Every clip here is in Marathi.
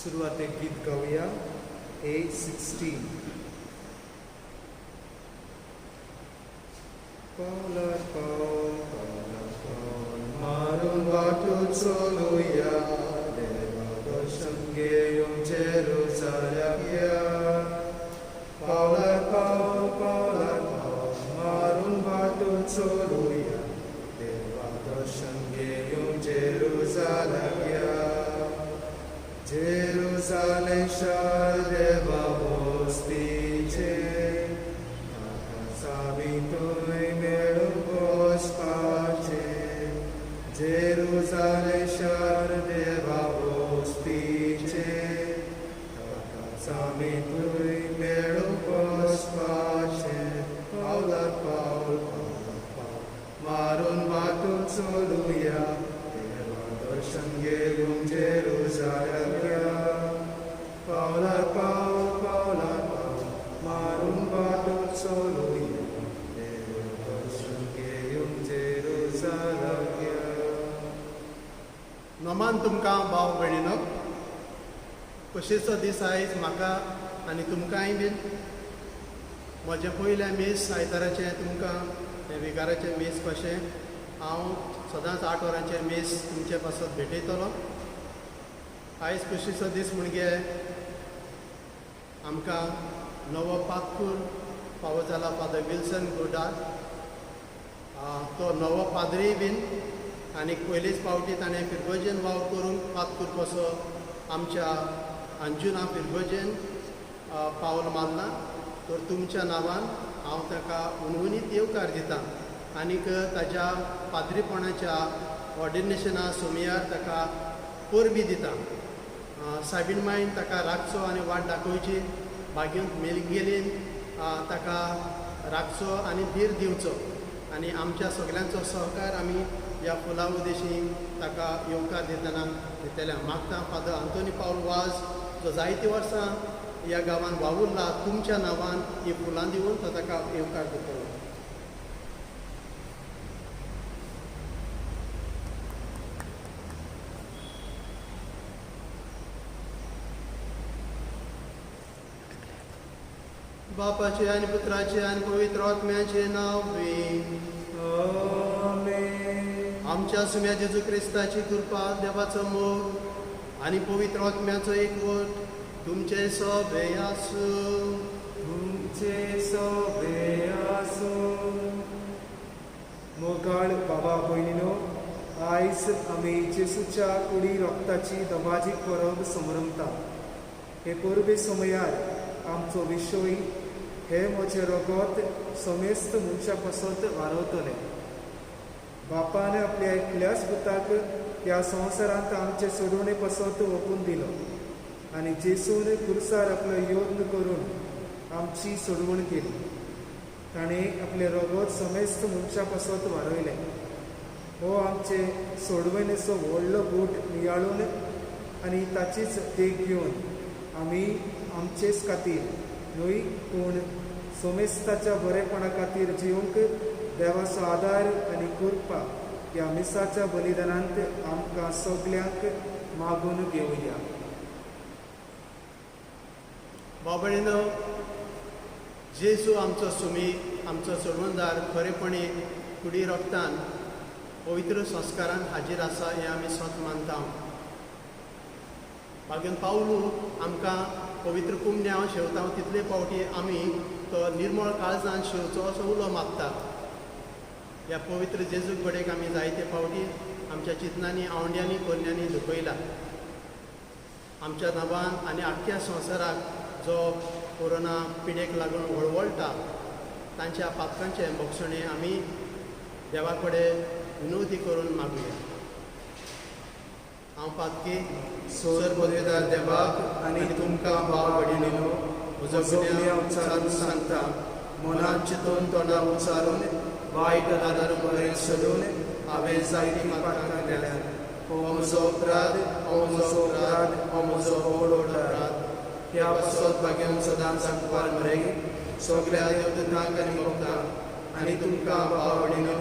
सुरुवातेक गीत गाऊया A16. पावलार पावल पावलार पावल मारून वाटो चलुया देवा दर्शन घेवंक जेरुसलेम या. पावलार पावल मारून वाटो चलुया देवा दर्शन घेवंक जेरुसलेम या. जेरुसलेम शार देवा वस्तीचे साबितूय मेळून वचपाचे. जेरुसलेम शार देवा वस्तीचे साबितूय मेळून वचपाचे. पावलार पावल मारून वाटून चलुया देवा दर्शन घेवंक जेरुसलेम या. पावलार पावल मारून वाटून चलुया देवा दर्शन घेवंक जेरुसलेम या. नमान तुमकां भाव भयणीनो, कशेचो दीस आयज म्हाका आनी तुमकांय बीन. म्हजें पयलें मीस आयताराचें तुमकां हें विकाराचें मीस कशें हांव सदांच 8 वरांचें मीस तुमचे पासत भेटयतलो. आयज खुशीचो दीस म्हणजे आमकां नवो पातकूर फावो जाला फादर विल्सन गोडार. तो नवो पाद्रीय बीन आनी पयलीच फावटी ताणें फिरगोजेन वाव करून पातकूर कसो आमच्या अंजुना फिरगोजेन पावल मारला. तर तुमच्या नांवान हांव ताका उणवणीत येवकार दितां आनीक ताच्या पाद्रीपणाच्या ऑर्डिनेशना सुमयार ताका परबी दितां. सायबीण मायन ताका राखचो आनी वाट दाखोवची. भाग्यंत मेलगेलीन ताका राखचो आनी धीर दिवचो आनी आमच्या सगळ्यांचो सहकार आमी ह्या फुलां उदेशी ताका येवकार दितना दितले. मागता फादर आंतोनी पावल वाज जो जायतीं वर्सां ह्या गांवांत वावुरला, तुमच्या नांवान ही फुलां दिवन तो ताका येवकार दितलो. बापाचे आनी पुत्राचे आनी पवित्र आत्म्याचे नांव आमेन. आमच्या सुम्या जेजू क्रिस्ताची कृपा, देवाचो मोग आनी पवित्र आत्म्याचो एकवट तुमचे सोबे आसूं. तुमचे सोबे आसूं. मोगाळ बाबा भयणीनो, आयज आमी जेसूच्या कुडी रोगताची दबाजी परब समरमता. हे परबे समयार आमचो विशय हे म्हजें रगत समेस्त मनशा पासत वारवतले. बापान आपल्या एकल्याच पुताक ह्या संवसारांत आमचे सोडवणे पासत ओपून दिलो आनी जेसून कुर्सार आपलो यत्न करून आमची सोडवण केली. ताणें आपलें रगत समेस्त मनशा पासत वारयलें. हो आमचे सोडवणेचो व्हडलो बूट नियाळून आनी ताचीच देख घेवन आमी आमचेच खातीर न्हय पूण सोमेस्ताच्या बरेपणा खातीर जिवंक देवाचो आदार आनी कृपा ह्या मिसाच्या बलिदानांत आमकां सगल्यांक मागून घेवया. बाबळीनो, जेजू आमचो सुमी, आमचो सोडवणदार खरेपणी कुडी रोगतान पवित्र संस्कारान हाजीर आसा हें आमी सत मानता. भाग्यन पावलू आमकां पवित्र कुमण्यां शेवता तितले फावटी आमी तो निर्मळ काळजान शेवचो असो उलो मागता. ह्या पवित्र जेजू कडेक आमी जायते फावटी आमच्या चिंतनांनी आवंड्यांनी कोन्यांनी दुखयला. आमच्या नांवान आनी आख्ख्या संवसाराक जो कोरोना पिडेक लागून वळवळटा तांच्या पातकांचे मोक्षणे आमी देवा कडेन विनवती करून मागुया. हांव पातकी सोर पदवीदार देवाक आनी तुमकां भाव भयणीनो म्हजो गुन्यांव उच्चारून सांगता. मनांत चिंतून तोंडार उच्चारून वायट आदार बरें सोडून हांवें जायतीं पातकां केल्यात. हो म्हजो अपराध, हो म्हजो अपराध, हो म्हजो व्हड अपराध. ह्या पासत भाग्यान सदांच सांगपार मरे सगळ्या देवदूतांक आनी भक्तांक आनी तुमकां भाव भयणीनो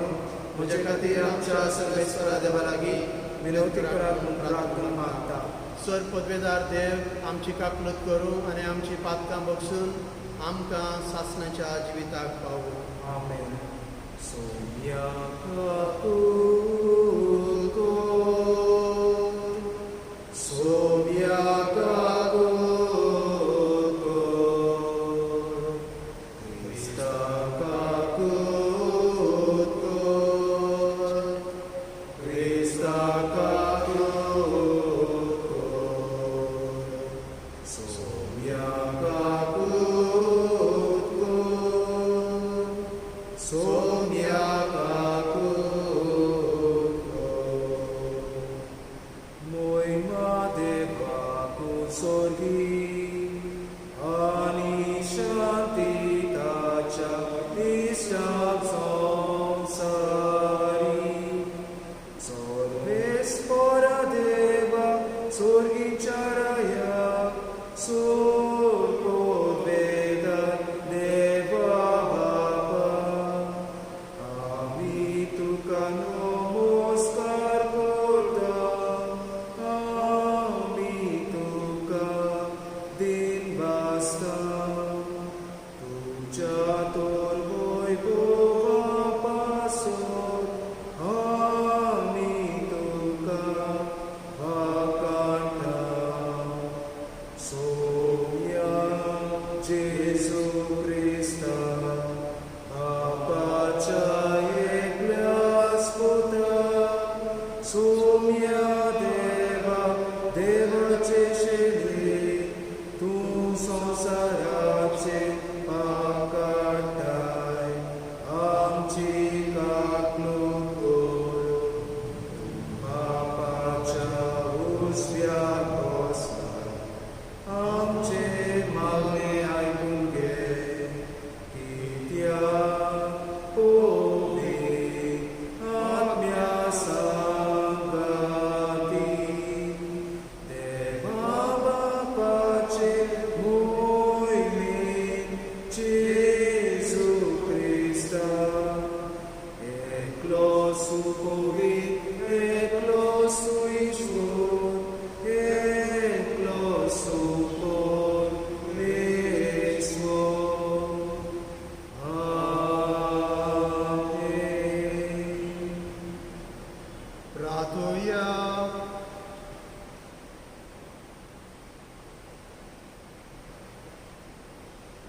म्हजे खातीर आमच्या सर्वेस्वरा देवा लागीं विनवती करात म्हूण प्रार्थना मागता. ईश्वर पदवेदार देव आमची काकलूत करूं आनी आमची पातकां बगसून आमकां सासणाच्या जिविताक पावूं. Amen.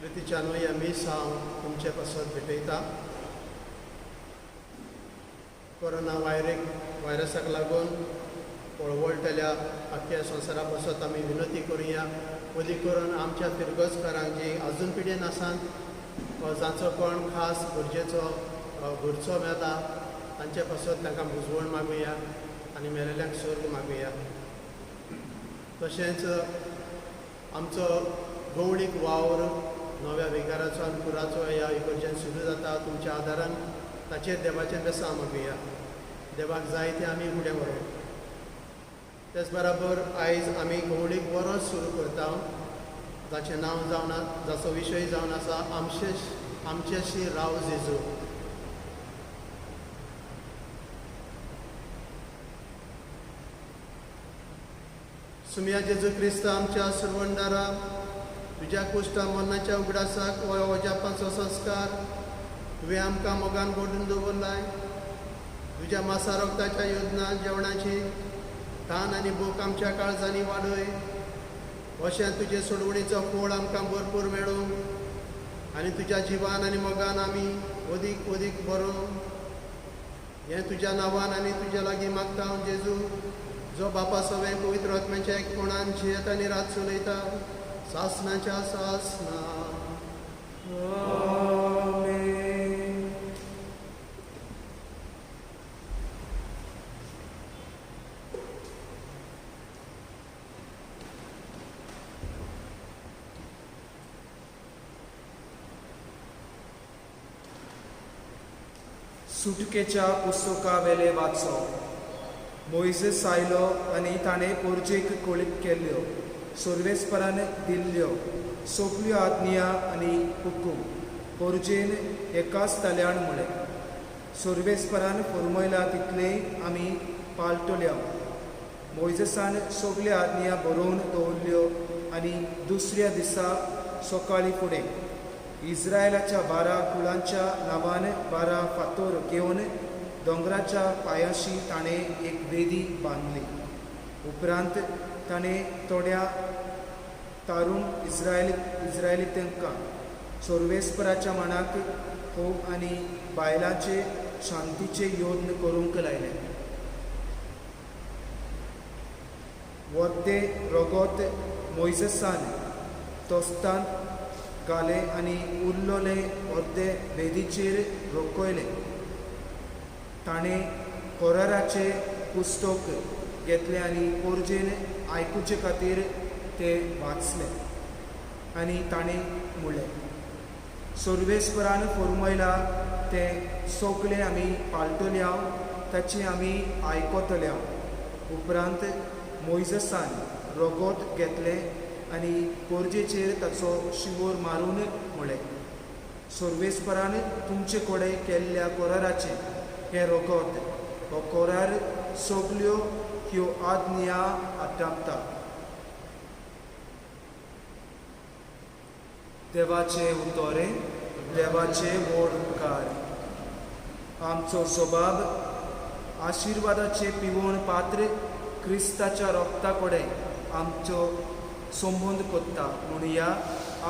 रितीच्यान ह्या मीस हांव तुमचे पासत भेटयता. कोरोना व्हायरसाक लागून पळवळटल्या आख्या संवसारा पासत आमी विनंती करुया, पयली करून आमच्या फिरगोजकारांक जी आजून पिडेन आसात जांचो कोण खास गरजेचो घरचो मेला तांचे पासत तांकां मुजवण मागुया आनी मेलेल्यांक स्वर्ग मागुया. तशेंच आमचो गवळीक वावर नव्या विकाराचो आनी पुराचो ह्या इगर्जेन सुरू जाता. तुमच्या आदारान ताचेर देवाचें बेसांव मागुया. देवाक जाय तें आमी फुडें व्हरों. तेच बराबर आयज आमी गवळीक वरोस सुरू करता, जाचें नांव जावन जाचो विशय जावन आसा आमचेशी राव जेजू. सुमया जेजू क्रिस्त आमच्या सर्वंडारा, तुज्या कुश्टा मरणाच्या उगडासाक ओजापाचो संस्कार तुवें आमकां मोगान बोडून दवरलाय. तुज्या मासा रोगताच्या योजना जेवणाची तान आनी भूक आमच्या काळजांनी वाडय. अशें तुजे सोडवणीचो फळ आमकां भरपूर मेळूं आनी तुज्या जिवान आनी मोगान आमी अदीक अदीक बरों. हें तुज्या नांवान आनी तुज्या लागीं मागता हांव जेजू, जो बापा सवें पवित्र आत्म्याच्या एकपणान जियेत आनी रात चलयता सासणाच्या सासना. सुटकेच्या पुस्तका वेले वाचो. मोइसेस आयलो आनी ताणें पोरजेक कोळीक केल्ल्यो, सोर्वेस्परान दिल्ल्यो सोगल्यो आज्ञा आनी हुकूम पोरजेन एकाच ताल्यान म्हळें. सोर्वेस्परान फर्मयला तितले आमी पाळटल्या. मोइजेसान सगल्यो आज्ञा बरोवन दवरल्यो आनी दुसऱ्या दिसा सकाळी फुडें इस्रायलाच्या 12 कुळांच्या नांवान 12 फातर घेवन दोंगराच्या पांयाशी ताणें एक वेदी बांदली. उपरांत ताणें थोड्या तारून इस्रायलितांकां सोर्वेस्पराच्या मांडाक होव आनी बायलांचे शांतीचे यत्न करूंक लायले. वद्दे रगत मोइजेसान तोस्तान घाले आनी उरलोले अर्दे वेदीचेर रोखयले. ताणें कोराराचे पुस्तक घेतले आनी पोरजेन आयकुचे खातीर ते वाचले आनी ताणें म्हणलें, सोर्वेस्परान फर्मयला ते सगळे आमी पाळटले हांव, ताची आमी आयकतले हांव. उपरांत मोइजेसान रगत घेतले आनी पोरजेचेर ताचो शिवोर मारून म्हणलें, सोर्वेस्परान तुमचे कडेन केल्ल्या कोराराचें हें रगत, हो कोरार सगल्यो ह्यो आज्ञा आटापता. देवाचे उतोरे, देवाचे व्हड उपकार. आमचो स्वभाव आशिर्वादाचे पिवण पात्र क्रिस्ताच्या रक्ता कडेन आमचो संबंद करता. म्हणून ह्या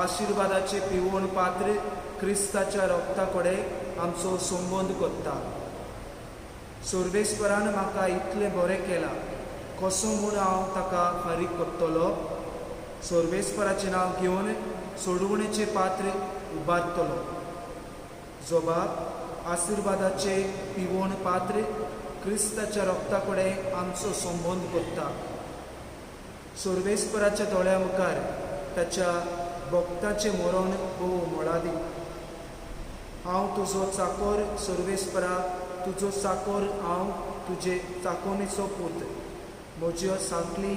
आशिर्वादाचे पिवण पात्र क्रिस्ताच्या रक्ता कडेन आमचो संबंद करता. सोर्वेस्परान म्हाका इतलें बरें केलां, कसो म्हूण हांव ताका फारीक करतलो. सोर्वेस्पराचें नांव घेवन सोडवणेचे पात्र उबारतलो. जबाब आशिर्वादाचे पिवण पात्र क्रिस्ताच्या रक्ता कडेन आमचो संबंद करता. सोर्वेस्पराच्या दोळ्या मुखार ताच्या भक्ताचें मरण भोव मोलादीक. हांव तुजो चाकर सोर्वेस्परा, तुजो चाकर हांव, तुजे चाकोनीचो पूत. म्हज्यो सांखली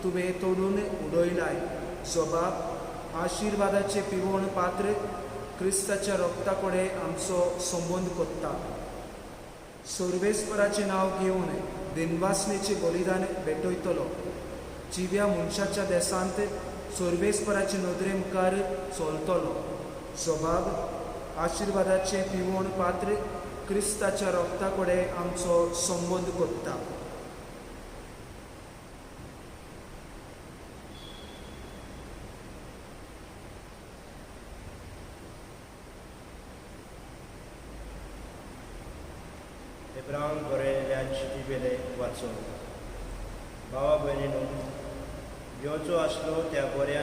तुवें तोडून उडयलाय. जबाब आशिर्वादाचे पिवण पात्र क्रिस्ताच्या रक्ता कडेन आमचो संबंद करता. सोर्वेस्पराचें नांव घेवन दिनवासनेचें बलिदान भेटयतलो. जिव्या मनशाच्या देसांत सोर्वेस्पराचे नदरे मुखार चलतलो. जबाब आशिर्वादाचें पिवण पात्र क्रिस्ताच्या रक्ता कडेन आमचो संबंद करता. हेब्रांक बरयल्ल्या चिटी वेले वाचून. भावा भयणीनो, घेवचो आसलो त्या बऱ्या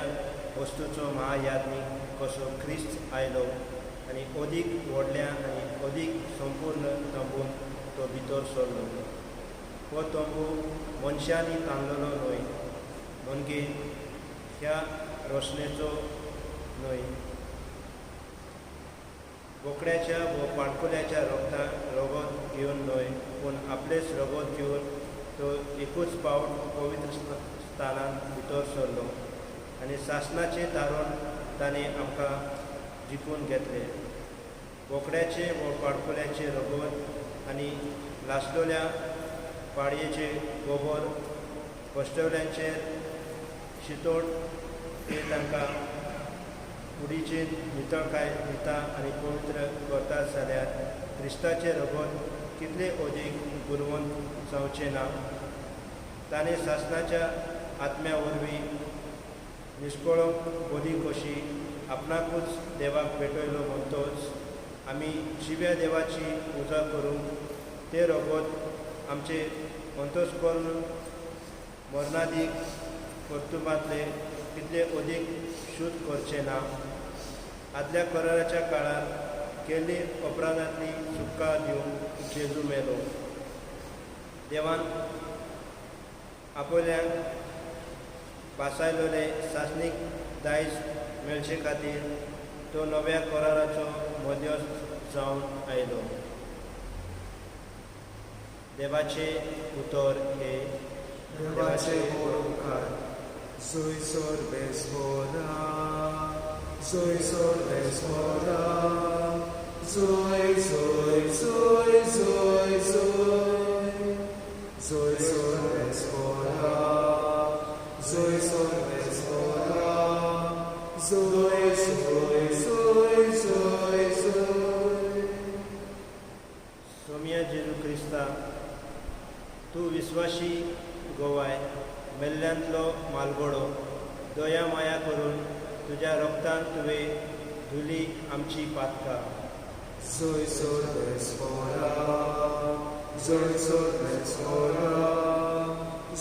वस्तूचो महायाज्ञीक कसो क्रिस्त आयलो आनी अदीक व्हडल्या आनी अदीक संपूर्ण तंबून तो भितर सरलो. हो तंबू मनशांनी तांदलेलो न्हय, म्हणजे ह्या रोशनेचो न्हय, बोकड्याच्या व पाणकुल्याच्या रगत घेवन न्हय, पूण आपलेच रगत घेवन तो एकूच फावट पवित्र स्थानांत भितर सरलो आनी सासणाचें तारण ताणें आमकां जिखून घेतले. बोकड्याचे व पाणकुल्याचे रगत आनी लासलोल्या पाडयेचे गोबर कश्टवल्यांचेर शितोड ते तांकां कुडीचे नितळकाय दिता आनी पवित्र करतात जाल्यार क्रिस्ताचें रगत कितले अदीक गुरवंत जावचें ना. ताणें सासणाच्या आत्म्या वरवीं निश्कळोक बली कशी आपणाकूच देवाक भेटयलो म्हणटोच आमी जिव्या देवाची पुजा करूंक ते रगत आमचे अंतस्करण मरणादीक कर्तुबांतले कितले अदीक शुद्ध करचें ना. आदल्या कराराच्या काळार केल्ली अपराधांतली सुटका दिवंक जेजू मेलो. देवान आपल्याक बासायलोले सासणीक दायज मेळचे खातीर तो नव्या कराराचो मध्यस्थ जावन आयलो. देवाचे उतर हे देवाचे उपकार. Zoisor besmora, zoisor besmora, zoi, zoi, zoi, zoi, zoi, zoisor besmora. सोमिया जेजू क्रिस्ता, तूं विस्वाशी गोवाय, मेल्ल्यांतलो मालगोडो, दया माया करून तुज्या रोगतान तुवें धुली आमची पातकां. Zoy sorbes ora, zoy sorbes ora,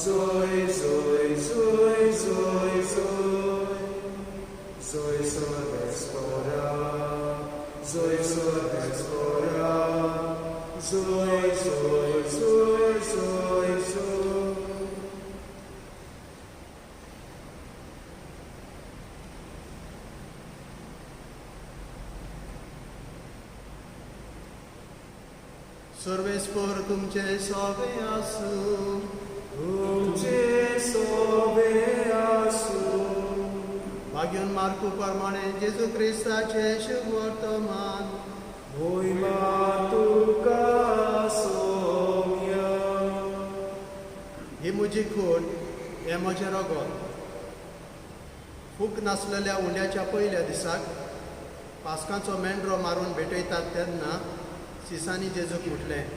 zoy, zoy, zoy, zoy, zoy, zoy sorbes ora, zoy sorbes ora, zoy, zoy, zoy, zoy, zoy. सर्वेस्पर तुमचे सोबे आसूं. तुमचे सोबे आसूं. भाग्यून मार्कू प्रमाणे जेजू क्रिस्ताचे शुभ वर्तमान. Voima tuka somia. ही म्हजी खूण, हें म्हजें रगत. फूक नासलेल्या उंड्याच्या पयल्या दिसाक पास्कांचो मेंढरो मारून भेटयतात तेन्ना सिसांनी जेजूक म्हटलें,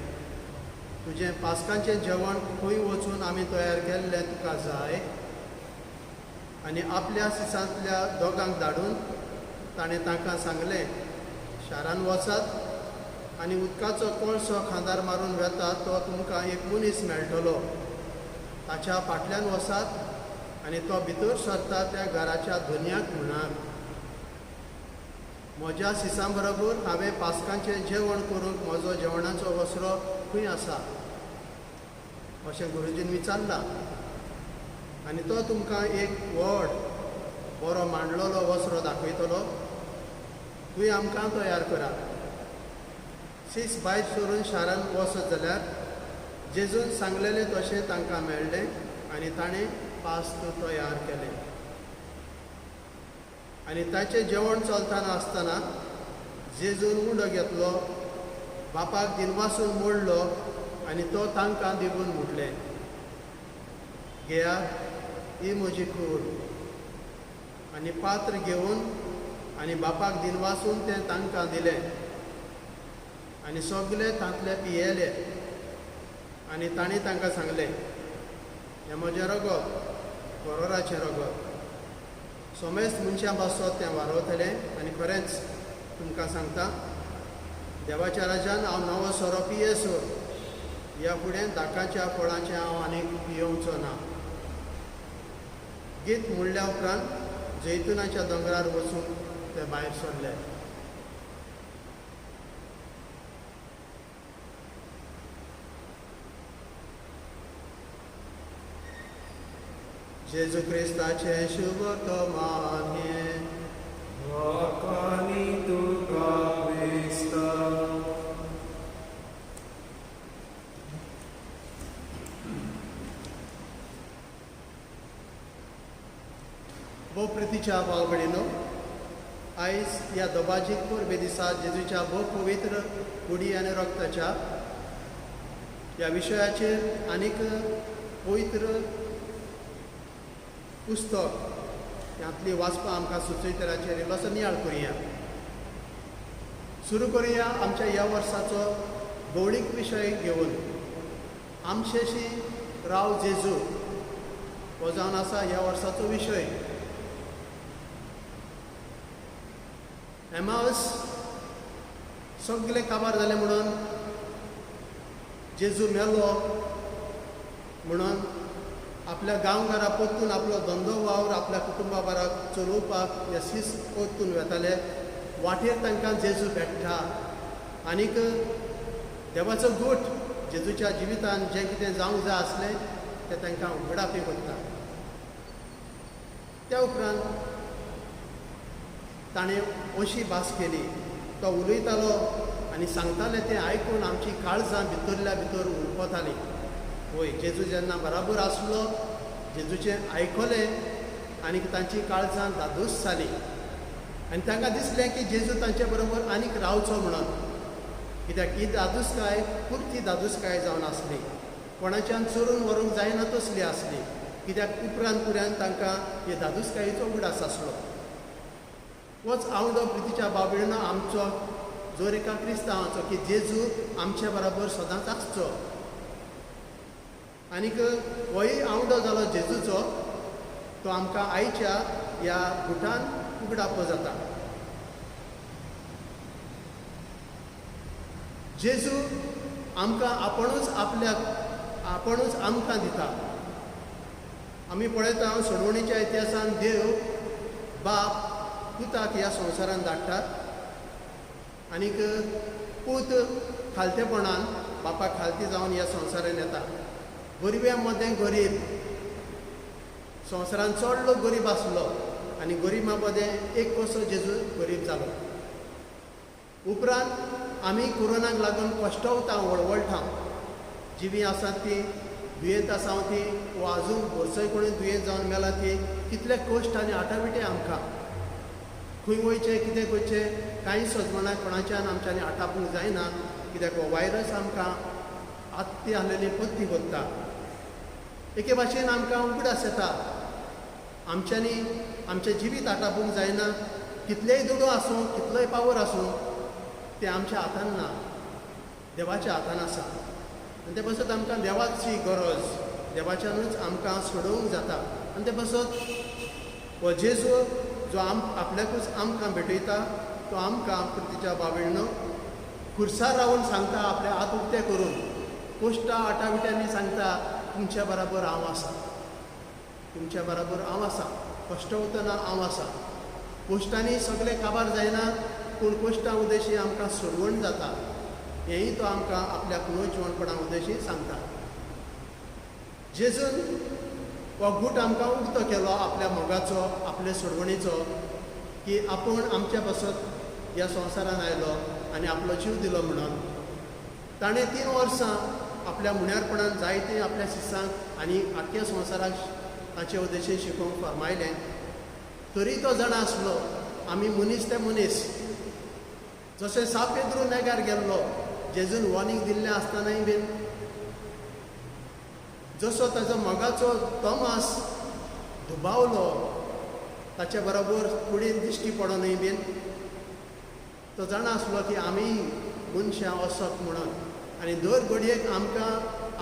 तुजें पास्कांचें जेवण खंय वचून आमी तयार केल्लें तुका जाय? आनी आपल्या सिसांतल्या दोगांक धाडून ताणें तांकां सांगलें, शारान वचात आनी उदकाचो कोळसो खांदार मारून वेता तो तुमकां एक मनीस मेळटलो. ताच्या फाटल्यान वचात आनी तो भितर सरता त्या घराच्या धन्याक म्हणात, म्हज्या सिसां बरोबर हांवें पास्कांचें जेवण करूंक म्हजो जेवणाचो वसरो खंय आसा? अशें गुरुजीन विचारलां. आनी तो तुमकां एक व्हड बरो मांडलोलो वसरो दाखयतलो. तुवें आमकां तयार करात. सीस भायर सरून शारान वचत जाल्यार जेजून सांगलेलें तशें तांकां मेळ्ळें आनी ताणें पास्त तयार केलें. आनी ताचें जेवण चलतना आसतना जेजून उंडो घेतलो, बापाक दिनवासून मोडलो आनी तो तांकां दिवून म्हटलें, घेयात, ही म्हजी खूण. आनी पात्र घेवन आनी बापाक दिनवासून तें तांकां दिलें. आनी सगळे तांतले पियेले. आनी तांणी तांकां सांगलें, हें म्हजें रगत, करोराचें रगत. सोमेस्त मनशां पासत तें वारवतलें. आनी खरेंच तुमकां सांगता, देवाच्या राज्यान हांव नवो सोरो पियेसो ह्या फुडें दाकाच्या फळांचें हांव आनीक पियोवचो ना. गीत म्हणल्या उपरांत जैतुनाच्या दोंगरार वचून ते भायर सरले. जेजू क्रिस्ताचे शुभ वर्तमान हें. Wakani tuka Krista. भोव प्रितीच्या भाव भयणीनो, आयज ह्या दोबाजीक परबे दिसा जेजूच्या भोव पवित्र कुडी आनी रक्ताच्या ह्या विशयाचेर आनीक पवित्र पुस्तक ह्यांतली वाचपां आमकां सुचयतराचेर इल्लोसो नियाळ करुया. सुरू करुया आमच्या ह्या वर्साचो गवळीक विशय घेवन. आमचेशी राव जेजू हो जावन आसा ह्या वर्साचो विशय. एमावस सगळें काबार जालें म्हणून, जेजू मेलो म्हणून आपल्या गांवघरा परतून आपलो धंदो वावर आपल्या कुटुंबा बाराक चलोवपाक हे सीस परतून वेताले. वाटेर तांकां जेजू भेट्टा आनीक देवाचो गोठ जेजूच्या जिवितान जें कितें जावंक जाय आसलें तें तांकां उगडापी करता. त्या उपरांत ताणें अशी भास केली, तो उलयतालो आनी सांगतालें तें आयकून आमची काळजां भितरल्या भितर उलपतालीं. होय, जेजू जेन्ना बराबर आसलो, जेजूचें आयकलें आनीक तांची काळजां धादोस जालीं. आनी तांकां दिसलें की जेजू तांचे बरोबर आनीक रावचो म्हणून. कित्याक ही धादोसकाय पुर्ती धादोसकाय जावन आसली, कोणाच्यान चोरून व्हरूंक जायना तसली आसली. कित्याक उपरांत फुड्यान तांकां हे धादोसकायेचो उगडास आसलो. होच आवडो प्रितीच्या बाबळीनो आमचो जोर एका क्रिस्तांवाचो की जेजू आमच्या बरोबर सदांच आसचो. आनीक होय आवडो जालो जेजूचो तो आमकां आयच्या ह्या गुटान उगडावपो जाता. जेजू आमकां आपुणूच आमकां दिता. आमी पळयता सोडवणीच्या इतिहासान देव बाप पुताक ह्या संवसारान धाडटात आनीक पूत खालतेपणान बापाक खालती जावन ह्या संवसारान येता. गरिब्या मदें गरीब, संवसारान चड लोक गरीब आसलो आनी गरिबा मदें एक कसो जेजू गरीब जालो. उपरांत आमी कोरोनाक लागून कश्टवता वळवळटा. जिवी आसात ती दुयेंत आसा ती वा आजून वर्सय कोणी दुयेंत जावन मेला ती कितले कश्ट आनी आटाविटे आमकां. खंय वयचें कितें करचें कांय सजमणां कोणाच्यान आमच्यांनी आटापूंक जायना कित्याक हो वायरस आमकां आत्ती आसलेली पत्ती कोत्ता. एके भाशेन आमकां उगडास येता. आमच्यांनी आमचें जिवीत आटापूंक जायना. कितलेय दुडू आसूं कितलोय पावर आसूं तें आमच्या हातान ना, देवाच्या हातान आसा. आनी ते पासत आमकां देवाची गरज, देवाच्यानूच आमकां सोडोवंक जाता. आनी ते पासत हो जेजू जो आपल्याकूच आमकां भेटयता तो आमकां प्रतिच्या बाबीणो खुर्सार रावन सांगता, आपले हात उक्ते करून कोश्टा आटाविट्यांनी सांगता तुमच्या बरोबर हांव आसा, तुमच्या बरोबर हांव आसा, कश्ट वतना हांव आसा. कोश्टांनी सगळे काबार जायना पूण कोश्टा उदेशी आमकां सोडवण जाता. हेंय तो आमकां आपल्या पुनर्जीवनपणा उदेशी सांगता. जेजून हो गूट आमकां उक्तो केलो आपल्या मोगाचो, आपले सोडवणीचो, की आपूण आमच्या पासत ह्या संवसारान आयलो आनी आपलो जीव दिलो म्हणून. ताणें 3 वर्सां आपल्या मुण्यारपणान जायते आपल्या शिसांक आनी आख्ख्या संवसाराक ताचे उद्देशी शिकोवंक फरमायलें. तरी तो जाणा आसलो आमी मनीस ते मनीस. जशें साप पेद्रू नेगार गेल्लो जेजून वॉर्निंग दिल्लें आसतनाय बीन, जसो ताजो मोगाचो तोमास दुबावलो ताचे बरोबर कुडीन दिश्टी पडोनय बीन तो जाणा आसलो की आमी मनशां वसप म्हणून आनी दर घडयेक आमकां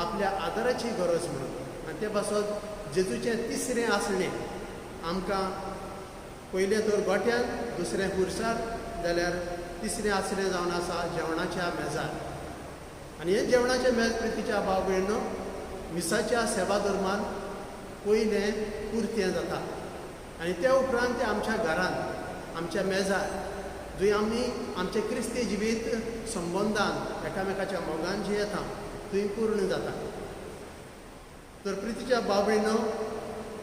आपल्या आदाराची गरज म्हणून. आनी ते पासत जेजूचें तिसरें आसणें आमकां पयलें तर गोठ्यान, दुसरें खुर्सार, जाल्यार तिसरें आसणें जावन आसा जेवणाच्या मेजार. आनी हे जेवणाचे मेज प्रितीच्या भाव भयणो मिसाच्या सेवा धर्मान पयलें पुर्तें जाता. आनी ते उपरांत ते आमच्या घरांत, आमच्या मेजार, जंय आमी आमचें क्रिस्ती जिवीत संबंदान एकामेकाच्या मोगान जी येता थंय पूर्ण जाता. तर प्रितीच्या भाव भयणो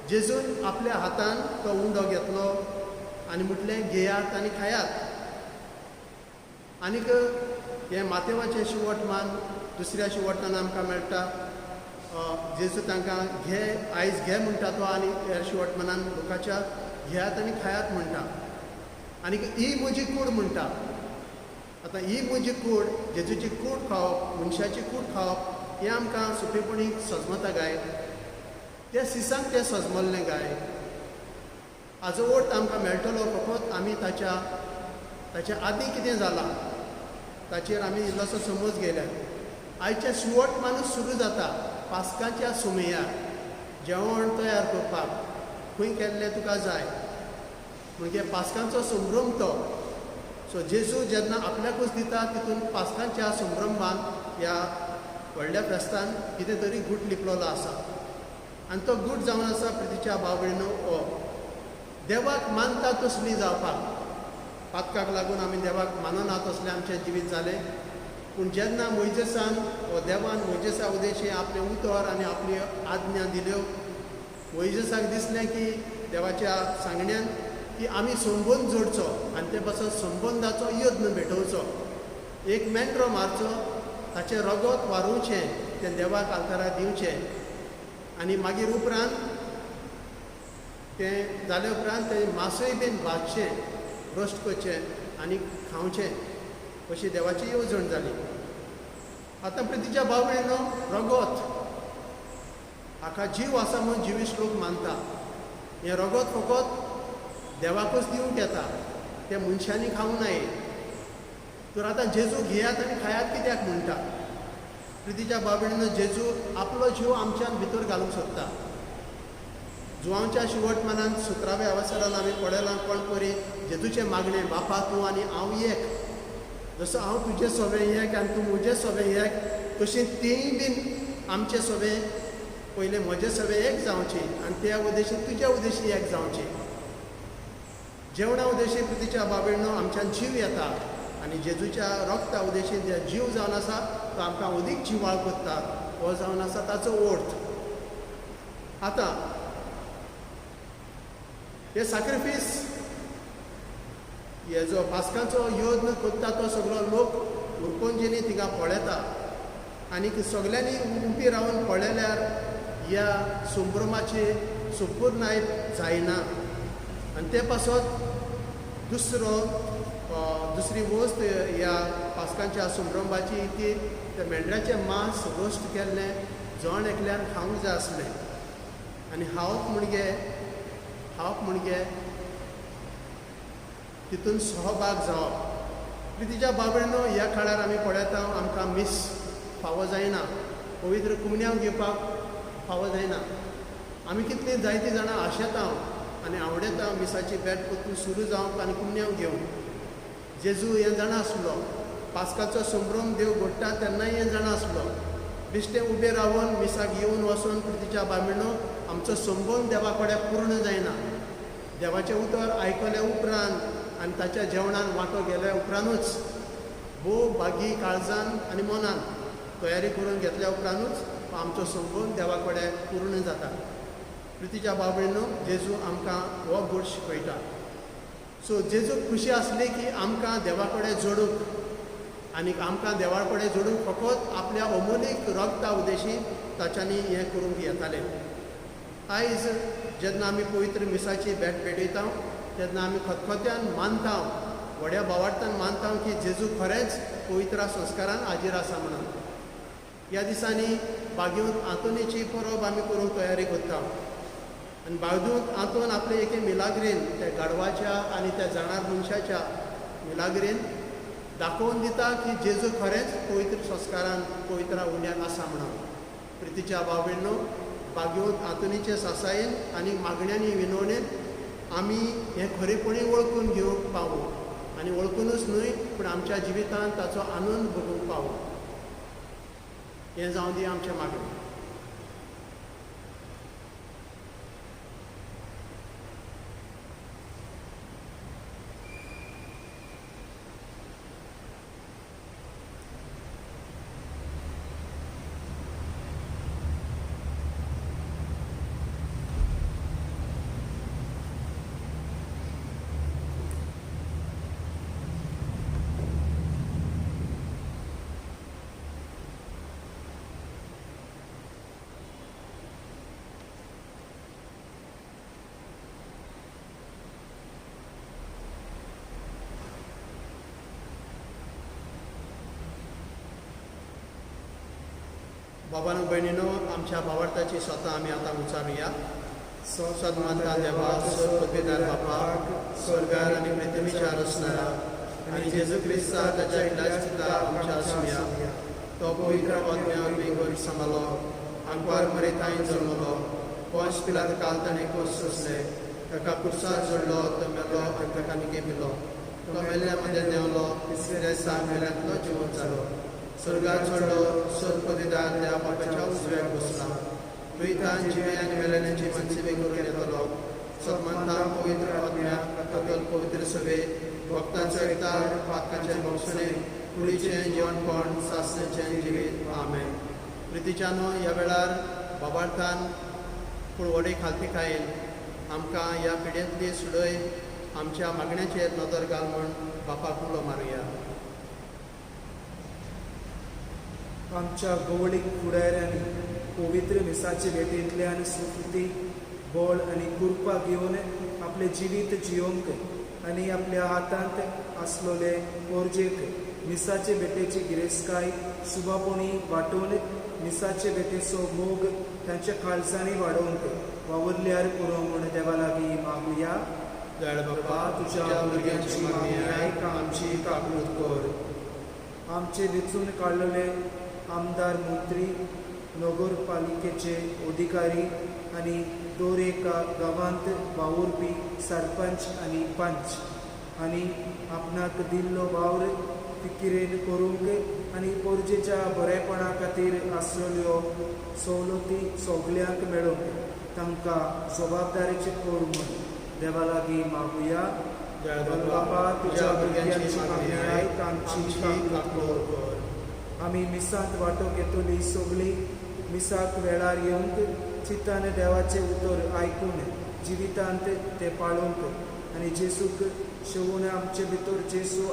जेजून आपल्या हातान तो उंडो घेतलो आनी म्हटलें घेयात आनी खायात. आनीक हे मातेवाचें शिवटमान दुसऱ्या शिवटान आमकां मेळटा. जेजू तांकां घे, आयज घे म्हणटा तो आनी ह्या शिवटमानान लोकांच्या घेयात आनी खायात म्हणटा. आनीक ही म्हजी कूड म्हणटा. आतां ही म्हजी कूड, जेजूची कूड खावप, मनशाची कूड खावप हें आमकां सोंपेपणी सजमता गाय. त्या सिसांक तें सजमल्लें गाय. हाजो अर्थ आमकां मेळटलो फकत आमी ताच्या आदीं कितें जालां ताचेर आमी इल्लोसो समज घेयल्यार. आयचे शिवट मानूस सुरू जाता पास्काच्या सुमयार जेवण तयार करपाक. खंय केल्लें तुका जाय म्हणजे पास्कांचो संभ्रम तो. सो जेजू जेन्ना आपल्याकूच दिता तितून पास्कांच्या संभ्रमान ह्या व्हडल्या फेस्तान कितें तरी गूट लिपलोलो आसा. आनी तो गूट जावन आसा प्रितीच्या भाव भयणो हो देवाक मानता तसली जावपाक. पातकाक लागून आमी देवाक मानना तसलें आमचें जिवीत जालें. पूण जेन्ना मोइजेसान वा देवान मोइजेसा उदेशी आपलें उतर आनी आपली आज्ञा दिल्यो, मोइजेसाक दिसलें की देवाच्या सांगण्यान की आमी संबंद जोडचो आनी ते पासत संबंदाचो यत्न भेटोवचो. एक मेंढरो मारचो, ताचें रगत वारुचें, तें देवाक आल्तारार दिवचें आनी मागीर उपरांत तें जाले उपरांत तें मासय बीन भाजचें, रोस्ट करचें आनी खावचें. अशी देवाची येवजण जाली. आतां प्रितीच्या भाव भयणो रगत हाका जीव आसा म्हूण जिवीश लोक मानता. हें रगत फकत देवाकूच दिवंक येता, तें मनशांनी खावं न्हय. तर आतां जेजू घेयात आनी खायात कित्याक म्हणटा. प्रितीच्या बाबडीन जेजू आपलो जीव आमच्यान भितर घालूंक सोदता. जुवांच्या शिवटमानान 17व्या अवसरान आमी पळयलां कोण परी जेजूचें मागणें, बापा तूं आनी हांव एक, जसो हांव तुजें सोबें एक आनी तूं म्हजें सोबें एक, तशें तींय बीन आमचें सोबें पयलें म्हजें सोबें एक जावचें आनी त्या उद्देशी तुज्या उद्देशी एक जावचें. जेवणा उद्देशी प्रितीच्या बाबडीनो आमच्यान जीव येता आनी जेजूच्या रक्ता उद्देशी जे जीव जावन आसा तो आमकां अदीक जिवाळ कोत्ता, हो जावन आसा ताचो अर्थ. आतां हे सॅक्रिफीस, हे जो पास्कांचो यज्ञ कोत्ता तो सगळो लोक उरकोंजेनी थिंगा पळयता आनी सगल्यांनी उबी रावन पळयल्यार ह्या संभ्रमाची संपूर्णाय जायना. आनी ते पासत दुसरी वस्त ह्या पास्कांच्या संभ्रमाची की त्या मेंढराचें मांस रोस्ट केल्लें जण एकल्यान खावंक जाय आसलें आनी हावप म्हणजे तितून सहभाग जावप. प्रितीच्या बाबडीनो ह्या काळार आमी पळयता आमकां मीस फावो जायना, पवित्र कुमण्याक घेवपाक फावो जायना. आमी कितलीं जायतीं जाणां आशेता आनी आवडटा मिसाची बॅट पोतून सुरू जावंक आनी कुमण्याक घेवंक. जेजू हें जाणा आसलो, पास्काचो संभ्रम देव घडटा तेन्नाय हें जाणा आसलो. बिश्टें उबें रावन मिसाक येवन वचून प्रितीच्या बाबडीनो आमचो संबंद देवा कडेन पूर्ण जायना. देवाचें उतर आयकले उपरांत आनी ताच्या जेवणान वांटो गेल्या उपरांतूच भोव बागी काळजान आनी मनान तयारी करून घेतल्या उपरांतूच आमचो संबंद देवा कडेन पूर्ण जाता. प्रितीच्या बाबडीनो जेजू आमकां हो गूण शिकयता. सो जेजू खुशी आसली की आमकां देवा कडेन जोडूंक आनी आमकां देवा कडेन जोडूंक फकत आपल्या अमोलीक रगता उद्देशी ताच्यांनी हें करूंक येतालें. आयज जेन्ना आमी पवित्र मिसाची भेट पेटयता तेन्ना आमी खतखत्यान मानता, व्हड्या भावार्थान मानता की जेजू खरेंच पवित्र संस्कारान हाजीर आसा म्हणून. ह्या दिसांनी बागेंत आंतोनीची परब आमी करूंक तयारी करता आनी बागेंत आंतोन आपले एके मिलाग्रेन त्या गाडवाच्या आनी त्या जाणार मनशाच्या मिलाग्रेन दाखोवन दिता की जेजू खरेंच पवित्र संस्कारान पवित्रा उण्याक आसा म्हणून. प्रितीच्या बाबडीनो बागेंत आंतोनीचे सासायेन आनी मागण्यांनी विनवणेन आमी हें खरेपणी वळखून घेवंक पावूं आनी वळखूनच न्हय पूण आमच्या जिवितांत ताचो आनंद भोगूंक पावूं. हें जावं दी आमचें मागणें. बाबानो भयणीनो, आमच्या भावार्थाची स्वता आमी आतां उचारुया. सदमाता देवा, सर्वपिदार बापाक, स्वर्गार आनी पृथ्वीचार असणारा आनी जेजू क्रिस्ता ताच्या इलाज पिता आमच्या आसुया. तो पवित्र आत्म्याक बेगोर सांबाळलो, आंकवार मरेताय जल्मलो, पोंच पिलात काल ताणें कोस सोंसले, ताका कुर्सार जोडलो, तो मेलो आनी ताका निगे पिलो. तो मेल्ल्या मदें देंवलो, तिसऱ्या दिसा मेल्यांतलो जिवंत जालो. स्वर्गात चडलो, सर्वपिदार त्या बापाच्या उजव्याक बसला. दुयेंतान जिवे आनी मेल्यांची मनसिबे करून येतलो. सदमंतां पवित्र आत्म्याक सकल पवित्र सभे, भक्तांचो एकठांय, पातकांचे भक्षणे, कुडीचें जेवणपण, सासणेचें जिवीत. आमेन. प्रितीच्यानो, ह्या वेळार बाबार्थान पूण व्हडे खालपिकायेन आमकां ह्या पिड्यांतली सुडय आमच्या मागण्याचेर नदर घाल म्हूण बापाक उलो मारुया. आमच्या गवळीक फुडाऱ्यांनी पवित्र मिसाचे भेटेंतल्यान सुकृती, बळ आनी कृपा घेवन आपले जिवीत जियोंक आनी आपल्या हातांत आसलोले पोरजेक मिसाचे भेटेची गिरेस्काय शुभपणी वांटून मिसाचे भेटेचो मोग तांच्या काळजांनी वाडोवंक वावरल्यार पुरो म्हूण देवा लागीं मागुया. दयाळ बापा, तुज्या भुरग्यांची मागणी आयक, आमची काकूट कर. आमचे वेचून काडलेले आमदार मंत्री नगरपालिकेचे अधिकारी आनी दर एका गांवांत वावुरपी सरपंच आनी पंच आनी आपणाक दिल्लो वावर फिकिरेन करूंक आनी पोरजेच्या बरेपणा खातीर आसलेल्यो सवलती सगल्यांक मेळोवंक तांकां जबाबदारेचे कर म्हूण देवा लागीं मागुया. बापा तुज्या भुरग्यांची मागणी आयक आमची काकूळ कर. आमी मिसांत वांटो घेतली सगळीं मिसाक वेळार येवंक चित्तान देवाचें उतर आयकून जिवितांत ते पाळोवंक आनी जेसूक शेवून आमचे भितर जेसू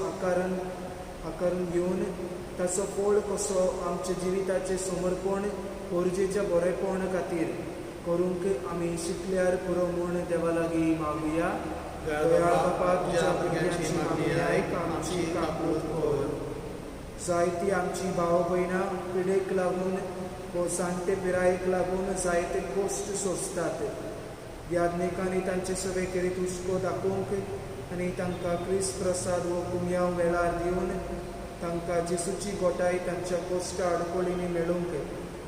आकारून घेवन ताचो फळ कसो आमच्या जिविताचें समर्पण पोरजेच्या बरेपण खातीर करूंक आमी शिकल्यार पुरो म्हूण देवा लागीं मागुया. बापा तुज्या भुरग्यांची मागणी आयक आमची काकूळ कर. जायतीं आमची भाव भयणां पिडेक लागून व जाणटे पिरायेक लागून जायते कोश्ट सोंसतात. याज्ञिकांनी तांचे सवे करीत हुस्को दाखोवंक आनी तांकां क्रिस्त प्रसाद व कुमयाव वेळार दिवन तांकां जेसूची गोठाय तांच्या कोश्टा आडकोळींनी मेळोवंक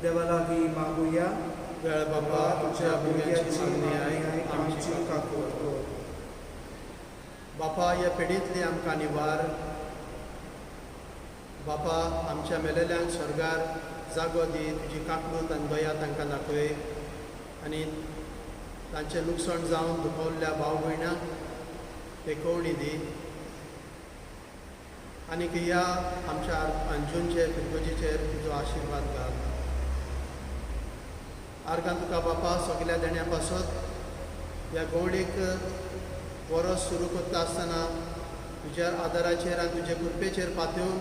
देवा लागीं मागुया. बाबा तुज्या भुरग्यांची मागणी आयक आमची काकूळ कर. बापा ह्या पिडींतली आमकां निवार. बापा आमच्या मेलेल्यांक स्वर्गार जागो दी. तुजी काकूळट आनी दया तांकां दाखय आनी तांचें लुकसाण जावन दुखवल्ल्या भाव भयणांक तेकोवणी दी. आनीक ह्या आमच्या अंजूंचेर फिरगोजीचेर तुजो आशिर्वाद घाल. आर्गां तुका बापा सगल्या देण्या पासत ह्या गवळीक वरस सुरू करता आसतना तुज्या आदाराचेर आनी तुजे कृपेचेर पातून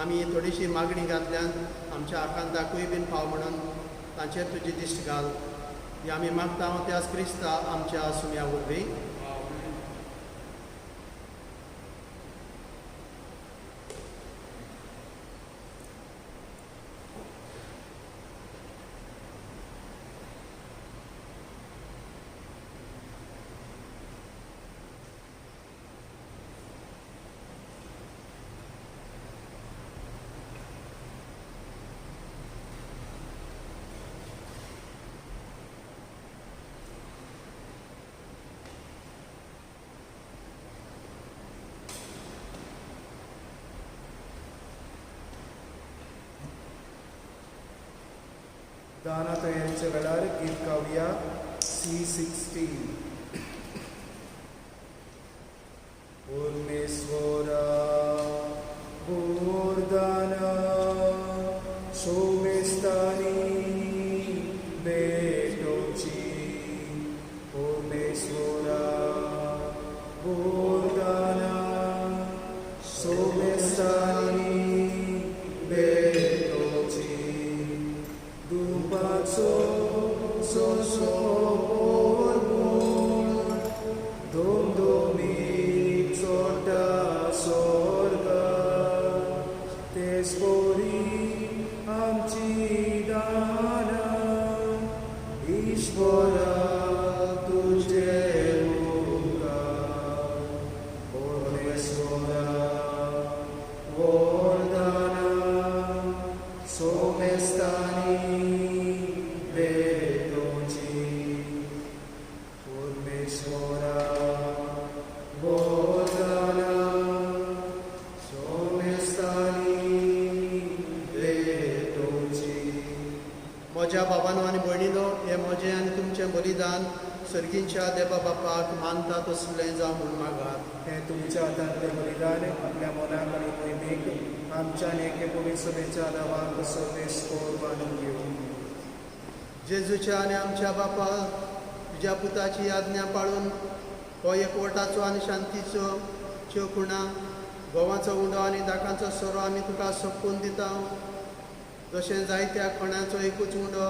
आमी थोडीशी मागणी घातल्यान आमच्या आकांताकूय बीन फाव म्हणून तांचेर तुजी दिश्ट घाल. ही आमी मागता हांव त्याच क्रिस्ता आमच्या सुम्या वरवीं. दाना तयारीच्या वेळार गीत गावया C16. परमेश्वरा बोरदाना सोमेस्तानी बेटोची. परमेश्वरा बोरदाना सोमेस्तानी बेटोची. दुपाचो सोसो पोरमोन दोमदोमी चोटा सोर्गा तेस्पोरी आमची दाना. ईश्वरा तुझे उपकार. परमेश्वरा वरदाना सोमेस्तानी बेटोची. परमेश्वरा वरदाना सोमेस्तानी बेटोची. म्हज्या बाबांनो आनी भयणीनो, हें म्हजें आनी तुमचें बलिदान सर्गींच्या देवा बापाक मानता तसलें जावं म्हूण मागात. हें तुमच्या हातांतलें बलिदान आपल्या मनाक आनी मोहिमेक आमच्यान एके पवित्र सभेच्या दावाक सर्वेस्कोर बांदून घेवं. जेजूच्या आनी आमच्या बापा तुज्या पुताची आज्ञा पाळून हो एकवटाचो आनी शांतीचो चेवकुणा गोवाचो उंडो आनी दाकांचो सोरो आमी तुका सोंपून दिता. जशें जायत्या खणांचो एकूच उंडो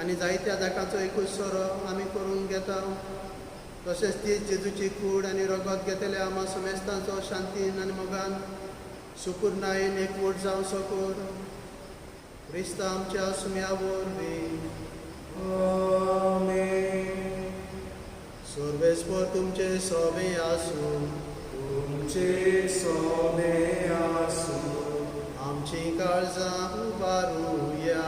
आनी जायत्या दाकांचो एकूच सोरो आमी करून घेता, तशेंच ती जेजूची कूड आनी रगत घेतले आमा समेस्तांचो शांतीन आनी मोगान सुपूर्णायेन एकवट जावं सोकोर. क्रिस्ता आमच्या सुम्या वरवीं. आमेन. सर्वेस्पर तुमचे सोबे आसूं. तुमचे सोबे आसूं. आमची काळजां उबारुया.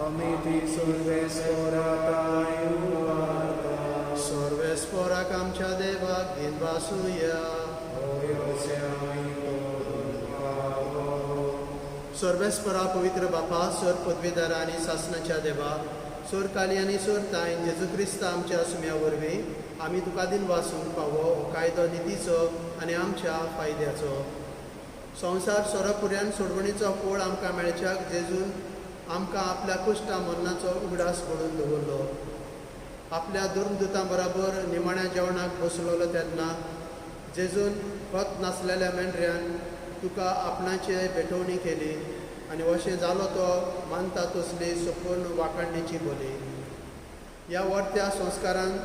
आमी ती सर्वेस्पराताय उबारता. सर्वेस्पराक आमच्या देवाक गीत वासुया. सर्वेस्परा पवित्र बापा, सर पदवीदार आनी सासणाच्या देवा, सोर काली आनी सोर ताईन जेजू क्रिस्त आमच्या सुम्या वरवीं आमी तुका दिन वाचूंक पावो हो कायदो नितीचो आनी आमच्या फायद्याचो. संवसार सोरपुऱ्यान सोडवणीचो पोळ आमकां मेळच्याक जेजून आमकां आपल्या कुश्टा मरणाचो उगडास घडोवन दवरलो. आपल्या दुर्मदुतां बरोबर निमाण्या जेवणाक बसलोलो तेन्ना जेजून वत नासलेल्या मेंढऱ्यान तुका आपणाचे भेटवणी केली आनी अशें जालो तो मानता तसली संपूर्ण वाखाणणेची बोली. ह्या वर्त्या संस्कारान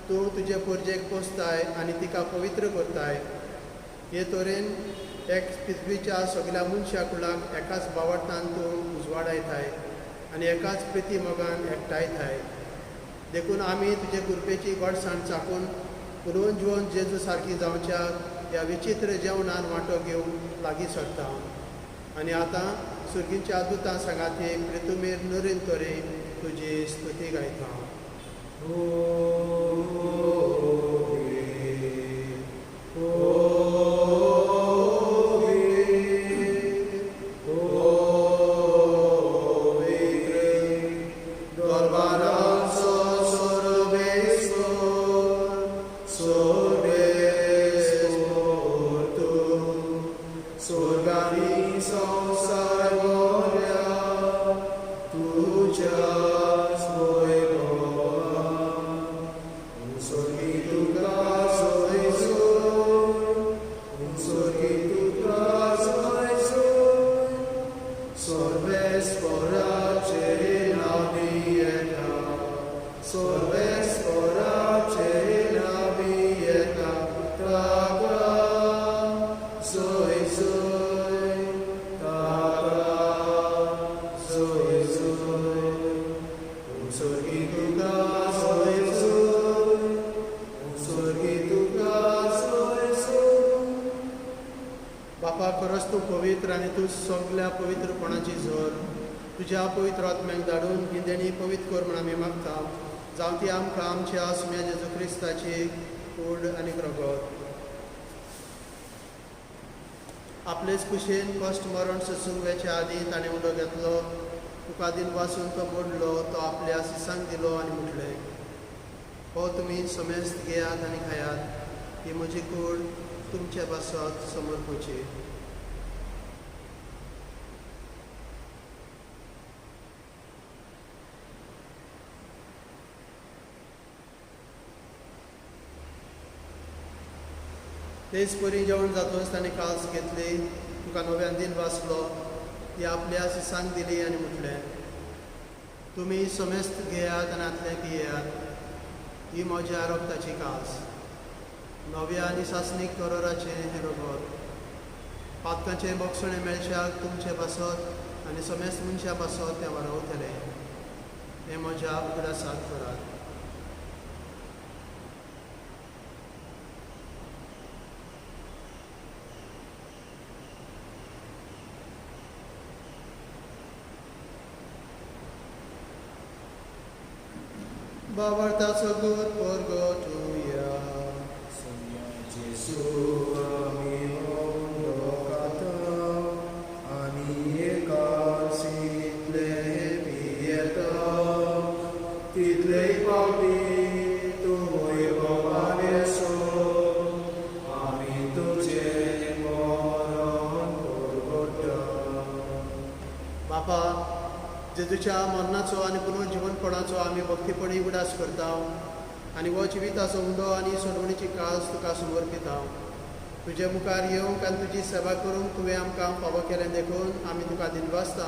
तूं तुजे पोरजेक पोसताय आनी तिका पवित्र करताय. हे तरेन एक पृथ्वीच्या सगळ्या मनशा कुळाक एकाच बावटान तूं उजवाडायताय आनी एकाच प्रिती मोगान एकठायताय. देखून आमी तुजे कृपेची घडसाण चाकून पुरोवन जिवन जेजू सारकी जावच्या ह्या विचित्र जेवणान वांटो घेवंक लागीं सरता. आनी आतां सुर्गीच्या दुतां सांगाती प्रितुमेर नरेन तोरे तुजी स्तुती गायता. बापा, खरोच तूं पवित्र आनी तूं सगळ्या पवित्रपणाची झर तुज्या पवित्र आत्म्याक धाडून ही देणी पवित्र कर म्हण आमी मागता. जावं ती आमकां आमच्या सुम्या जेजू क्रिस्ताची कूड आनी रगत. आपलेच कुशेन कश्ट मरण सोसूंक वेच्या आदीं ताणें उडो घेतलो. तुका दिन वाचून तो मोडलो, तो आपल्या सिसांक दिलो आनी म्हटलें, हो तुमी समेस्त घेयात आनी खायात. ही म्हजी कूड तुमचे पासत समर्पूची. तेच परी जेवण जातच ताणें कास घेतली, तुका नव्यान दिन वाचलो, ती आपल्या सिसांक दिली आनी म्हटलें, तुमी समेस्त घेयात आनी आतलें पियेयात. ही म्हज्या रगताची कास, नव्या आनी सासणीक करोराचें हें रगत. पातकांचें बक्षणें मेळच्याक तुमचे पासत आनी समेस्त मनशा पासत तें वाडवतलें. हें म्हज्या उगडासाक करात. बावळताचो गोड पोरगो तुया. जेसू आमी लोकात आनी एकाच इतले पियेता, तितलेय पावटी तूं वैभवान येसो. आमी तुजें मरण परगट्टा. बापा, जेजूच्या मरणाचो आनी पुनर्जीवनपणाचो आमी भक्तीपणी उडास करता आनी हो जिविताचो उंडो आनी सोडवणीची कास तुका समर्पिता. तुजे मुखार येवंक आनी तुजी सेवा करूंक तुवें आमकां फावो केलें देखून आमी तुका दिनवासता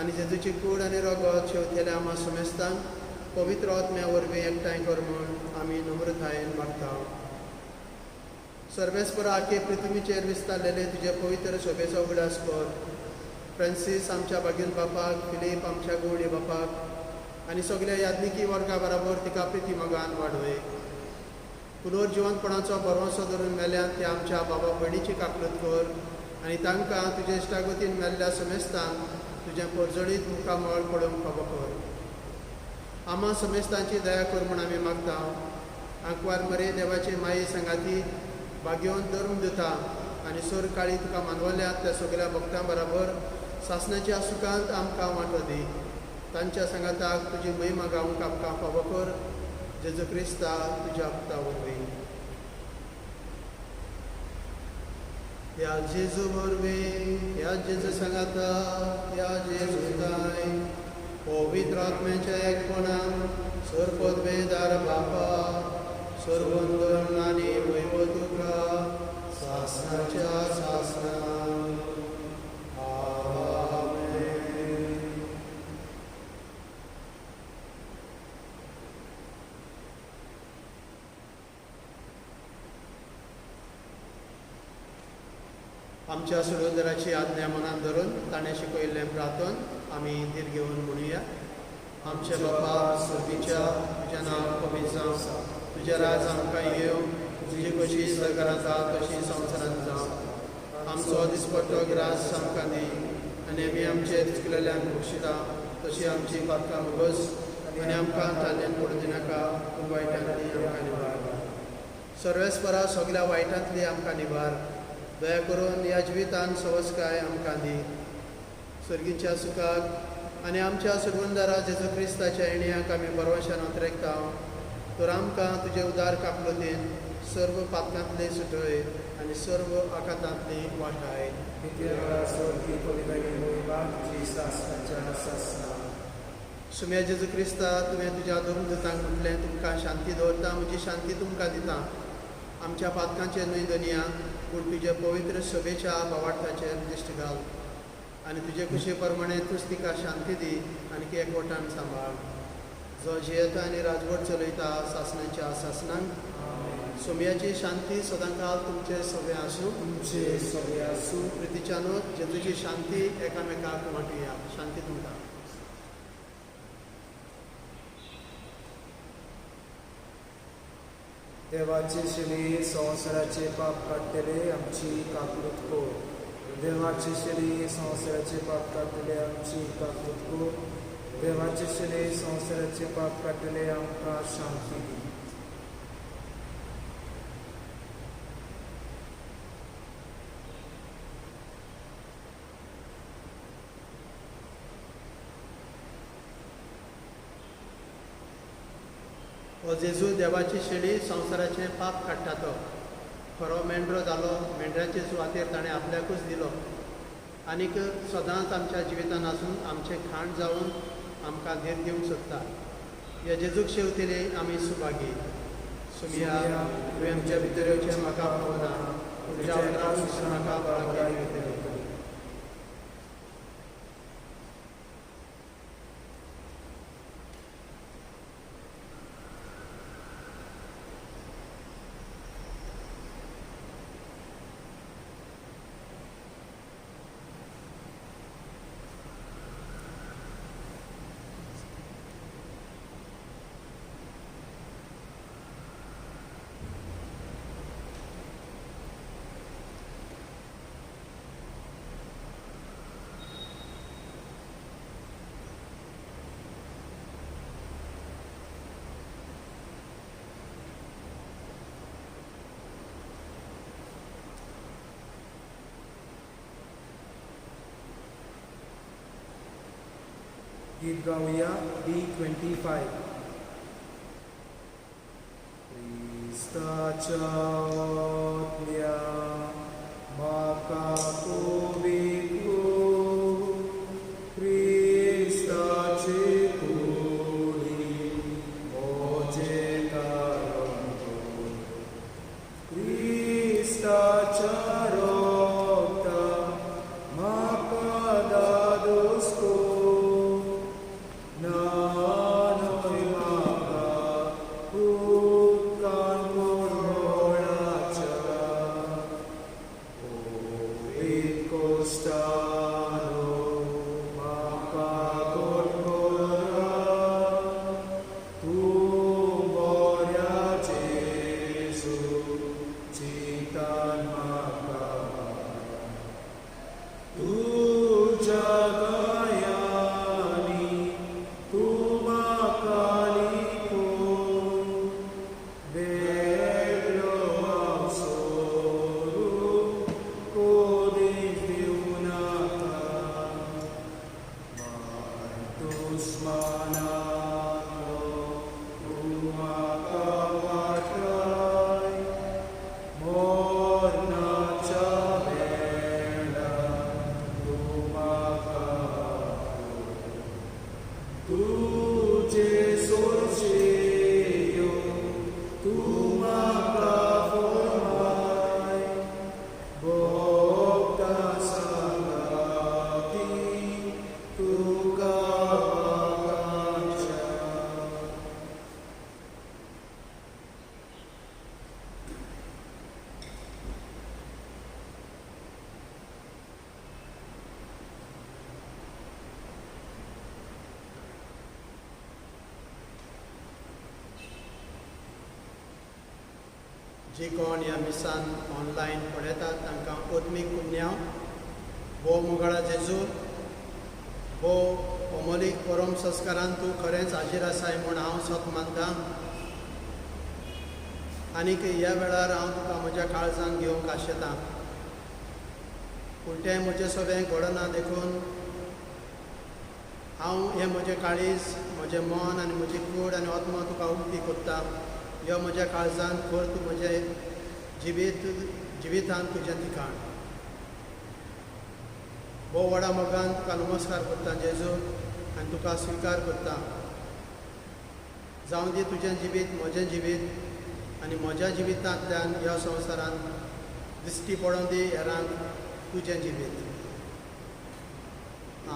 आनी जेजूची कूड आनी रगत शेवतेल्या आमा समेस्तांक पवित्र आत्म्या वरवीं एकठांय कर म्हूण आमी नम्रतायेन मागता. सर्वेस्परा आखे पृथ्वीचेर विस्तारलेले तुजे पवित्र शोभेचो उगडास कर. फ्रांसीस आमच्या बागेन बापाक, फिलीप आमच्या गोवणी बापाक आनी सगळ्या याज्ञिकी वर्गा बरोबर तिका प्रिती मोगान वाडोय. पुनर्जीवनपणाचो बरोसो धरून मेल्यान ते आमच्या बाबा भयणीची काकलूत कर आनी तांकां तुज्या इश्टागतीन मेल्ल्या समेस्तांक तुजें परजळीत मुखामळ पळोवंक फावो कर. आम्हा समेस्तांची दया कर म्हूण आमी मागता. आंकवार मरे देवाचे माये सांगाती भाग्योन धरून दिता आनी सर काळी तुका मानवल्यात त्या सगळ्या भक्तां बरोबर सासणाच्या सुखांत आमकां वांटो दी. तांच्या सांगाताक तुजी महिमा गावंक आमकां फावो कर. जेजू क्रिस्ता तुज्या भक्ता वरवीं. ह्या जेजू वरवीं, ह्या जेजू सांगाता, ह्या जेजू ताय पवित्र आत्म्याच्या एकपणान सर्वोद्वेदार बापा सर्वंदन आनी वैभव तुका सासणाच्या सासणान. आमच्या सुरोदराची आज्ञा मनात धरून ताणें शिकयल्लें प्रार्थन आमी धीर घेवन म्हणुया. आमचे बापा सर्गीच्या, तुजें नांव पवित्र जावं, तुजें राज आमकां येवं, तुजी कशी स्वर्गांत जाता तशी संवसारांत जावं. आमचो दिसपट्टो गिरास आमकां दी आनी आमी आमचे दिसलेल्यांक बक्षिता तशी आमची पातकां भोगस आनी आमकां ताल्ल्यान पडूं दिनाका, पूण वायटांतली आमकां निबार. सर्वेस्परा सगळ्या वायटांतली आमकां निबार. दया करून ह्या जिवितान सवस्काय आमकां दी. सर्गीच्या सुखाक आनी आमच्या सुरवंदारा जेजू क्रिस्ताच्या येणयाक आमी परवाशान उतरेकता. तर आमकां तुजे उदार कापलतीन सर्व पातकांतली सुटय आनी सर्व आकांतांतली वाटाय. सुम्या जेजू क्रिस्ता, तुवें तुज्या धर्मदूतांक म्हटलें तुमकां शांती दवरता, म्हजी शांती तुमकां दिता. आमच्या पातकांचेर न्हय दोनिया, पूण तुज्या पवित्र सभेच्या भावार्थाचेर दिश्ट घाल आनी तुजे कुशे प्रमाणे तूंच तिका शांती दी आनी एकवटान सांबाळ. जो जियेता आनी राजवट चलयता सासणाच्या सासणांक सोम्याची शांती सदांकाळ तुमचे सगळे आसूं. तुमचे सगळे आसूं. प्रितीच्यानूच जेजूची शांती एकामेकाक वांटुया. शांती तुमकां. देवाचे शिणे संवसाराचे पाप काडटले आमची काकूट को. देवाचे शिणे संवसाराचे पाप काडटले आमची काकूट को. देवाचे शिणे संवसाराचे पाप काडटले आमकां शांती दी. हो जेजू देवाची शेळी संवसाराचे पाप काडटा तो खरो मेंढरो जालो. मेंढराचे सुवातेर ताणें आपल्याकूच दिलो आनीक सदांच आमच्या जिवितान आसून आमचे खाण जावन आमकां धीर दिवंक सोदता. ह्या जेजूक शेवतेले आमी सुभागी. सुमिया, तुवें आमच्या भितर येवचें म्हाका फावना, तुज्या उतराक म्हाका भाग्य मेळटलें. गीत गाऊया B25. क्रिस्ताच्या ओतल्या म्हाका कोविको, क्रिस्ताचे कुडी मोजे कारणो, क्रिस्ताच्या रोगता म्हाका दादोसको. Amen. जे कोण ह्या मिसान ऑनलायन पळयतात तांकां ओत्मीक पुण्याव भोव मुगाळा जेजू भोव अमोलीक परम संस्कारान तूं खरेंच हाजीर आसाय म्हूण हांव सत मानतां आनीक ह्या वेळार हांव तुका म्हज्या काळजान घेवंक आशेतां पूण तें म्हजें सगळें घडना देखून हांव हें म्हजें काळीज म्हजें मन आनी म्हजी कूड आनी आत्मा तुका उक्ती कोत्ता ह्यो म्हज्या काळजान खर तूं म्हजें जिवितांत तुजें ठिकाण भोव व्हडा मोगान तुका नमस्कार करता जेजू आनी तुका स्विकार करता जावं दी तुजें जिवीत म्हजें जिवीत आनी म्हज्या जिवितांतल्यान ह्या संवसारांत दिश्टी पडोवन दी हेरांक तुजें जिवीत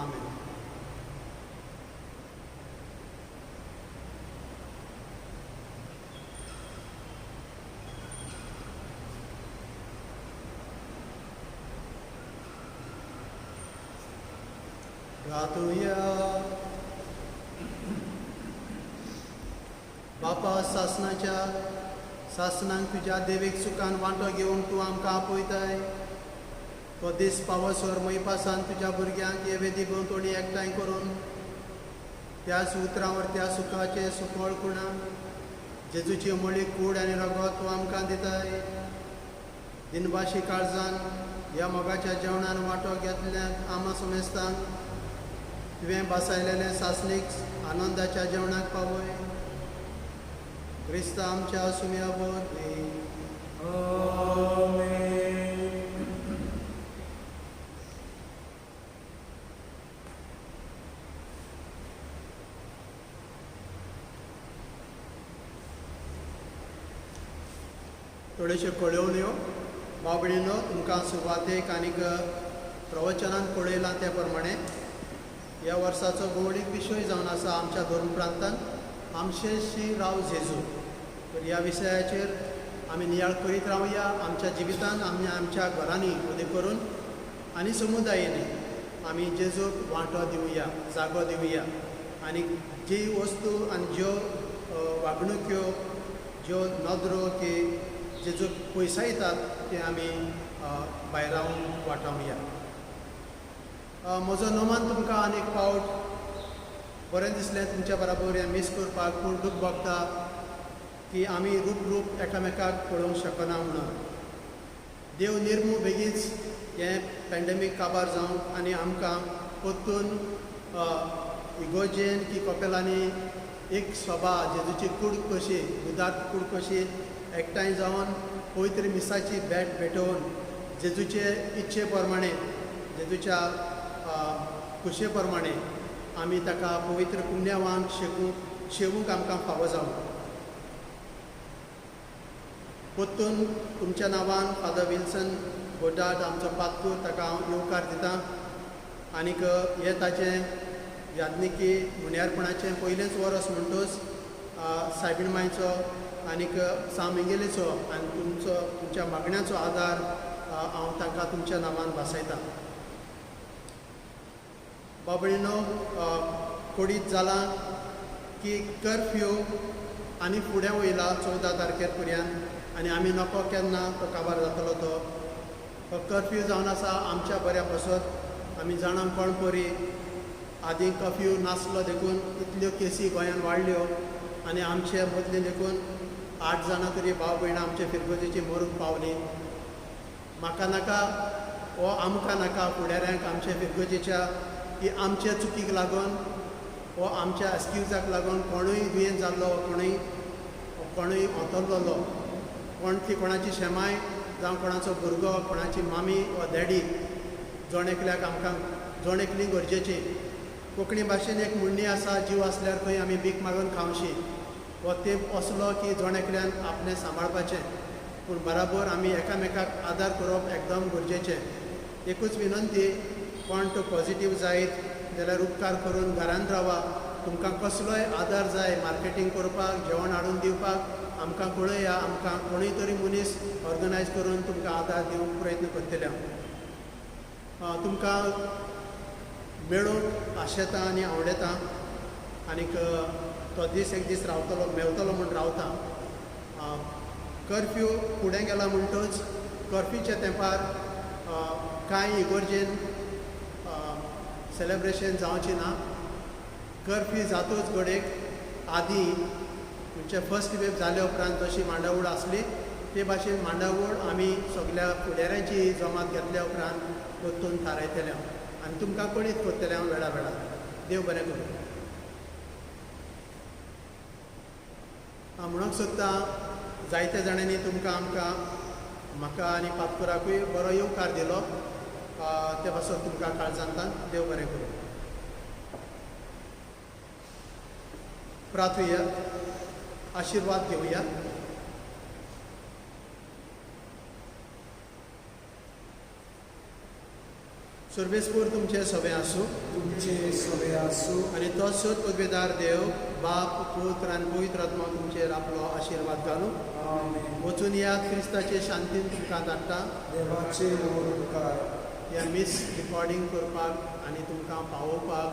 आमेन. Ratuya बापा सासनांक तुज्या देवीक सुखान वांटो घेवंक तूं आमकां आपयताय तो दीस पावसर मैपासान तुज्या भुरग्यांक हे वेदी भोंवतणी एकठांय करून त्याच उतरांवर त्या सुखाचे सुखवळकुणा जेजूची मोळी कूड आनी रगत तूं आमकां दिताय दिनभाशी काळजान ह्या मोगाच्या जेवणान वांटो घेतल्याक आमां समेस्तांक तुवें बसयलेले सासणीक आनंदाच्या जेवणाक पावय क्रिस्ता आमच्या सुम्या बोर थोड्योश्यो कळवण्यो बाबडीनो तुमकां सुरवातेक आनीक प्रवचनान पळयलां त्या प्रमाणे ह्या वर्साचो भौडीक विशय जावन आसा आमच्या धर्म प्रांतांत आमचे श्री राव जेजू तर ह्या विशयाचेर आमी नियाळ करीत रावया आमच्या जिवितांत आमी आमच्या घरांनी उदे करून आनी समुदायानी आमी जेजूक वांटो दिवया जागो दिवया आनी जी वस्तू आनी ज्यो वागणुक्यो ज्यो नदरो की जेजूक पयसायतात ते आमी भायर रावन वाटावया. म्हजो नमन तुमकां आनीक फावट बरें दिसलें तुमच्या बराबर हें मीस करपाक पूण दूख भोगता की आमी रूप एकामेकाक पळोवंक शकना म्हणून देव निर्मू बेगीच हें पॅन्डेमीक काबार जावंक आनी आमकां परतून इगोजेन की कपेलांनी एक सभा जेजूची कूड कशी उदात्त कूड कशी एकठांय जावन पवित्र मिसाची भेटोवन जेजूचे इच्छे प्रमाणे जेजूच्या कुशे प्रमाणे आमी ताका पवित्र पुण्यवान शेवूंक आमकां फावो जावं परतून तुमच्या नांवान फादर विल्सन गोडाट आमचो पातूर ताका हांव येवकार दितां आनीक हें ताचें यादनिकी मुण्यारपणाचें पयलेंच वरस म्हणटूच सायबीण मांयचो आनीक सामिंगेलेचो आनी तुमच्या मागण्याचो आदार हांव तांकां तुमच्या नांवान भासयतां. बाबळीनो कोडीत जालां की कर्फ्यू आनी फुडें वयला 14 तारखेर पर्यंत आनी आमी नको केन्ना तो काबार जातलो तो कर्फ्यू जावन आसा आमच्या बऱ्या बसत आमी जाणां कोण परी आदीं कर्फ्यू नासलो देखून इतल्यो केसी गोंयांत वाडल्यो आनी आमचे मदले देखून 8 जाणां तरी भाव भयणां आमचे फिरगोजेची मरूंक पावलीं. म्हाका नाका वो आमकां नाका फुडाऱ्यांक आमचे फिरगोजेच्या की आमचे चुकीक लागून हो आमच्या एक्सक्यूजाक लागून कोणूय दुयेंत जाल्लो कोणूय ओतरलेलो कोणाची शेमाय जावं कोणाचो भुरगो कोणाची मामी वा डॅडी जोण एकल्याक आमकां जोण एकली गरजेची. कोंकणी भाशेन एक म्हणणी आसा, जीव आसल्यार खंय आमी भीक मागून खावशी. हो तेंप असलो की जोण एकल्यान आपणें सांबाळपाचें, पूण बराबर आमी एकामेकाक आदार करप एकदम गरजेचें. एकूच विनंती, कोण तो पॉझिटीव जायत जाल्यार उपकार करून घरांत रावा. तुमकां कसलोय आदार जाय मार्केटींग करपाक, जेवण हाडून दिवपाक, आमकां कळया. आमकां कोणूय तरी मनीस ऑर्गनायज करून तुमकां आदार दिवंक प्रयत्न करतले. तुमकां मेळूंक आशेता आनी आवडेता आनीक तो दीस एक दीस रावतलो मेवतलो म्हूण रावता. कर्फ्यू फुडें गेला म्हणटच कर्फ्यूच्या तेंपार कांय इगर्जेन सेलेब्रेशन जावचें ना. कर्फ्यू जातूच घडयेक आदीं म्हणजे फर्स्ट वेव जाल्या उपरांत जशी मांडावळ आसली ते भाशेन मांडावळ आमी सगळ्या फुडाऱ्यांची जमात घेतल्या उपरांत परतून थारायतले आनी तुमकां कळीत करतले हांव वेळा वेळा. देव बरें करूं. हांव म्हणूंक सोदतां जायत्या जाणांनी तुमकां आमकां म्हाका आनी पातकुराकूय बरो येवकार दिलो. ते पासून तुमकां काळजांतान देव बरें करूं. प्रार्थुया, आशिर्वाद घेवया. सर्वेस्पूर तुमचे सवे आसूं तुमचे सवे आसूं आनी तो सोद पदवेदार देव बाप पुत्र आनी पवित्र आत्मा तुमचेर आपलो आशिर्वाद घालूं. आमेन. वचून यात क्रिस्ताचे शांतीन तुमकां धाडटा. देवाचे उपकार ह्या मिस रिकॉर्डिंग करपाक आनी तुमकां पावोवपाक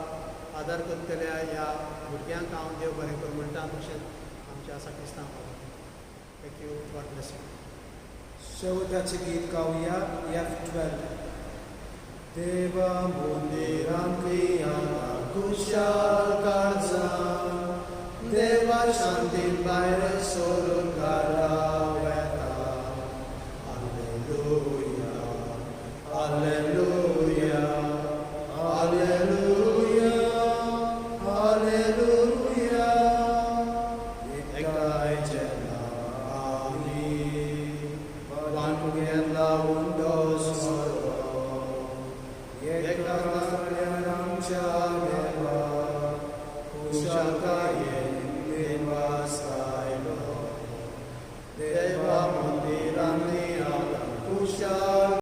आदार करतल्या ह्या भुरग्यांक हांव देव बरें कर म्हणटा. तशेंच आमच्या आसा क्रिस्तांव thank you. God bless you. शेवटाचे गीत गावया F12. देवा मंदिरांत